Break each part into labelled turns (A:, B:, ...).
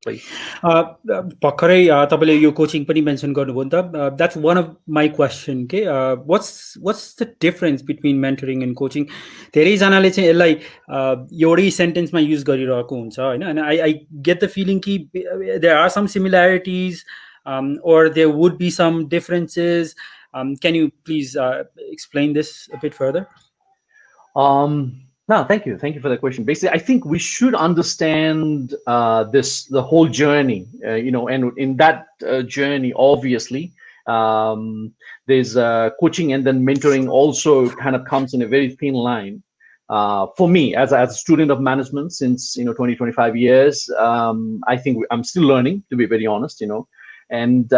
A: please.
B: भर्खरै तपाईँले यो coaching पनि मेन्सन गर्नुभयो नि त, that's one of my question के, what's the difference between mentoring and coaching? धेरैजनाले चाहिँ यसलाई एउटै सेन्टेन्समा युज गरिरहेको हुन्छ होइन, and I get the feeling कि there are some similarities or there would be some differences. Can you please explain this a bit further?
A: No, thank you for the question. Basically, I think we should understand the whole journey, and in that journey, obviously, there's coaching and then mentoring also kind of comes in a very thin line. For me, as a student of management since 20-25 years, I think I'm still learning, to be very honest, and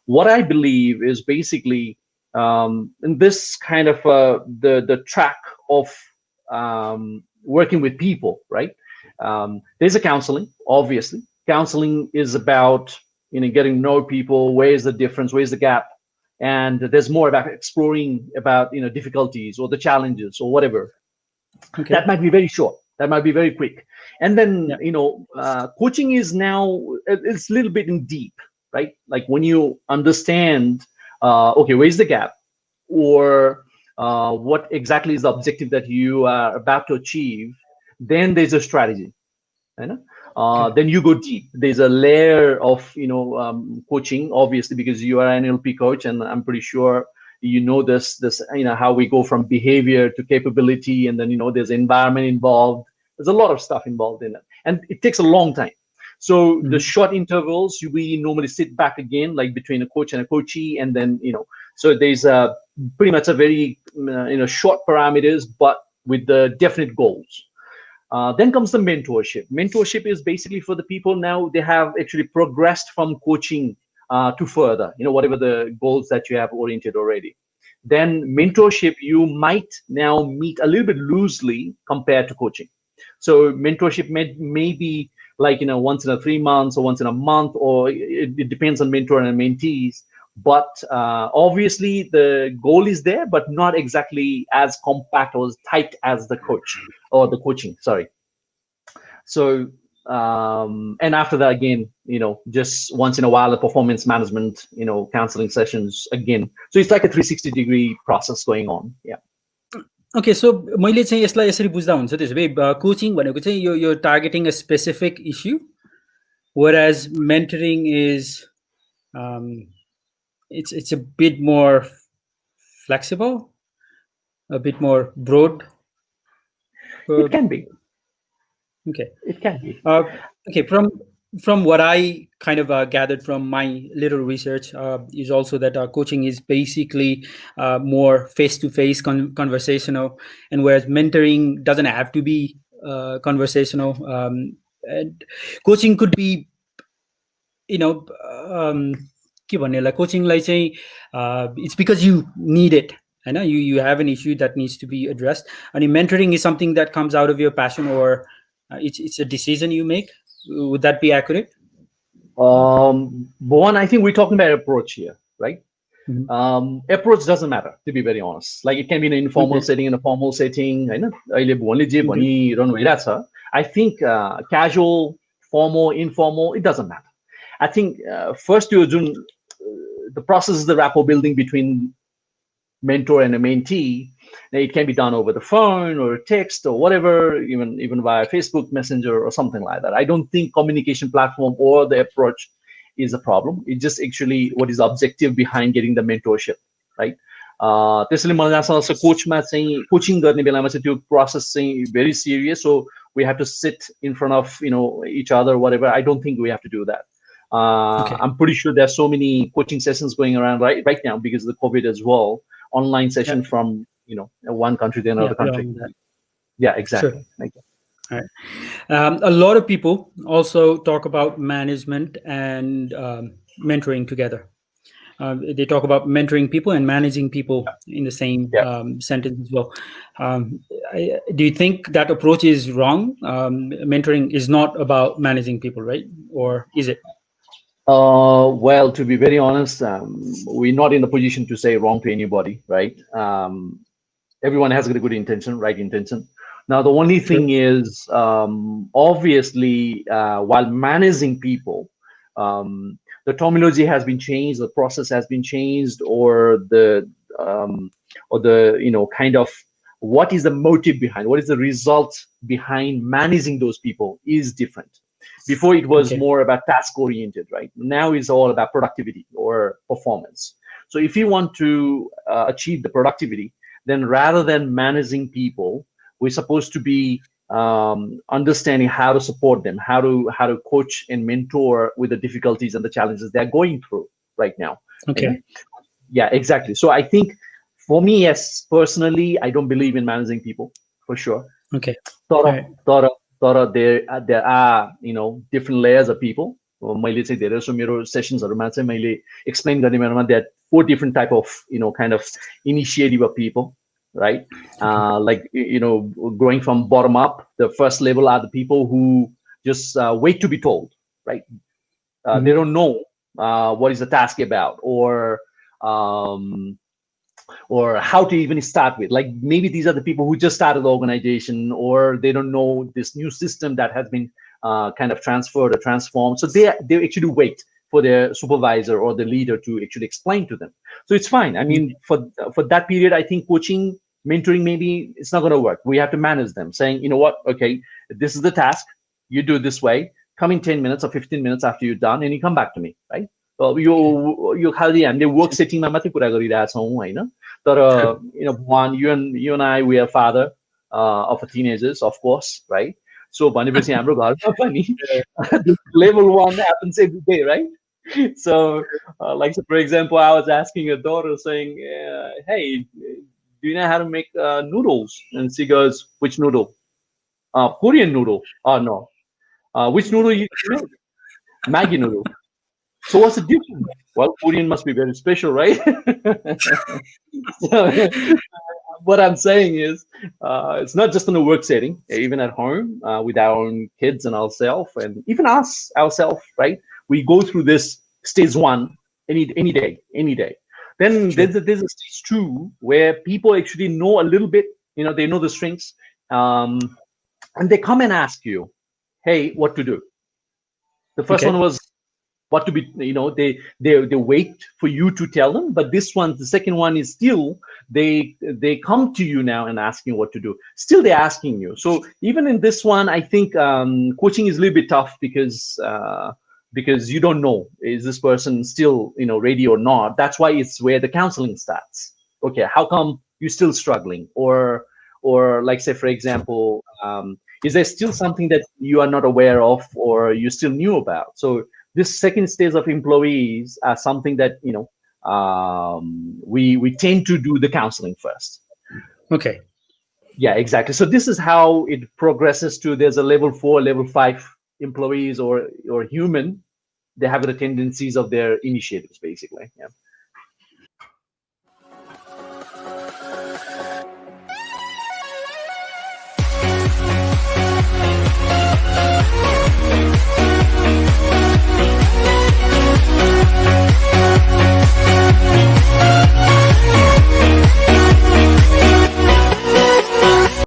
A: what I believe is basically in this kind of the track of working with people, right? There's a counseling, obviously. Counseling is about getting to know people, where's the difference, where's the gap, and there's more about exploring about difficulties or the challenges or whatever.
B: Okay.
A: That might be very short, that might be very quick, and then coaching is now it's a little bit in deep, right? Like when you understand okay, where's the gap, or what exactly is the objective that you are about to achieve, then there's a strategy, okay. Then you go deep. There's a layer of coaching, obviously, because you are an NLP coach, and I'm pretty sure this how we go from behavior to capability, and then there's environment involved. There's a lot of stuff involved in it, and it takes a long time. So the short intervals, we normally sit back again, like between a coach and a coachee, and then so there's pretty much a very short parameters, but with the definite goals. Then comes the mentorship. Mentorship is basically for the people now, they have actually progressed from coaching to further, whatever the goals that you have oriented already. Then mentorship, you might now meet a little bit loosely compared to coaching. So mentorship may be like once in 3 months or once in a month, or it depends on mentor and mentees. But obviously the goal is there, but not exactly as compact or as tight as the coach or the coaching, sorry. So and after that, again, just once in a while, the performance management, counseling sessions again. So it's like a 360-degree process going on. Yeah.
B: Okay, so मैले चाहिँ यसलाई यसरी बुझ्दा हुन्छ, त्यसो भए coaching भनेको चाहिँ यो targeting a specific issue, whereas mentoring is it's a bit more flexible, a bit more broad.
A: It can be.
B: Okay.
A: It can be.
B: Okay, from what I kind of gathered from my little research is also that coaching is basically more face-to-face conversational, and whereas mentoring doesn't have to be conversational. And coaching could be, के भन्ने होला, कोचिङलाई चाहिँ it's because you need it, you have an issue that needs to be addressed. And mentoring is something that comes out of your passion, or it's a decision you make. Would that be accurate?
A: Bhuvan, I think we're talking about approach here, right? Approach doesn't matter, to be very honest. Like it can be in an informal setting, in a formal setting. I think casual, formal, informal, it doesn't matter. I think first the process is the rapport building between mentor and a mentee. Now, it can be done over the phone or text or whatever, even via Facebook Messenger or something like that. I don't think communication platform or the approach is a problem. It's just actually what is the objective behind getting the mentorship, right? त्यसैले मलाई लाग्छ जस्तो कोचमा चाहिँ coaching गर्ने बेलामा चाहिँ त्यो process चाहिँ very serious, so we have to sit in front of each other, whatever. I don't think we have to do that. Okay. I'm pretty sure there's so many coaching sessions going around right now because of the COVID as well. Online session from one country to another country. Yeah, exactly.
B: Sure.
A: Thank you.
B: All right. A lot of people also talk about management and mentoring together. They talk about mentoring people and managing people in the same sentence as well. Do you think that approach is wrong? Mentoring is not about managing people, right? Or is it?
A: Well, to be very honest, we're not in the position to say wrong to anybody, right? Everyone has a good intention, right intention. Now, the only
B: True.
A: thing is, obviously, while managing people, the terminology has been changed, the process has been changed, um, or the kind of what is the motive behind, what is the result behind managing those people is different. Before it was
B: Okay.
A: more about task oriented, right? Now it's all about productivity or performance. So if you want to achieve the productivity, then rather than managing people, we're supposed to be understanding how to support them, how to coach and mentor with the difficulties and the challenges they're going through right now. You
B: Okay.
A: know? Yeah, exactly. So I think for me, yes, personally, I don't believe in managing people for sure.
B: Okay.
A: Thought
B: All
A: of
B: right.
A: thought of thought of there are different layers of people. मैले चाहिँ धेरै जसो मेरो सेसन्सहरूमा चाहिँ मैले explain गर्ने बेलामा there are 4 different type of kind of initiative of people, right? Like growing from bottom up. The first level are the people who just wait to be told, right? They
B: Mhm.
A: don't know what is the task about, um, or how to even start with. Like maybe these are the people who just started the organization, or they don't know this new system that has been kind of transferred or transformed. So they actually wait for their supervisor or the leader to actually explain to them. So it's fine. I mean, for that period, I think coaching, mentoring, maybe it's not going to work. We have to manage them, saying, you know what, okay, this is the task. You do it this way. Come in 10 minutes or 15 minutes after you're done, and you come back to me, right? यो खालि हामीले work सेटिङमा मात्रै कुरा गरिरहेछौँ होइन तर
B: True.
A: one, you and I, we are father of a teenagers, of course, right? So भनेपछि हाम्रो घरमा पनि level 1 happens every day, right? So like, so for example, I was asking a daughter saying, hey, do you know how to make noodles? And she goes, which noodle? Korean noodle. Oh no. Which noodle you make? Maggi noodle. So what's the difference? Well, Korean must be very special, right? So, what I'm saying is, it's not just in a work setting, even at home with our own kids and ourselves, and even us ourselves, right? We go through this stage 1 any day. Then
B: True.
A: there's a stage 2 where people actually know a little bit, they know the strengths, and they come and ask you, hey, what to do? The first one
B: Okay.
A: was what to be, they wait for you to tell them, but this one, the second one, is still they come to you now and asking what to do. Still they're asking you. So even in this one, I think coaching is a little bit tough because you don't know, is this person still ready or not. That's why it's where the counseling starts. Okay, how come you're still struggling? Or like, say for example, is there still something that you are not aware of or you still knew about? So this second stage of employees are something that we tend to do the counseling first.
B: Okay.
A: Yeah, exactly. So this is how it progresses to, there's a level 4, level 5 employees or human. They have the tendencies of their initiatives, basically. Yeah.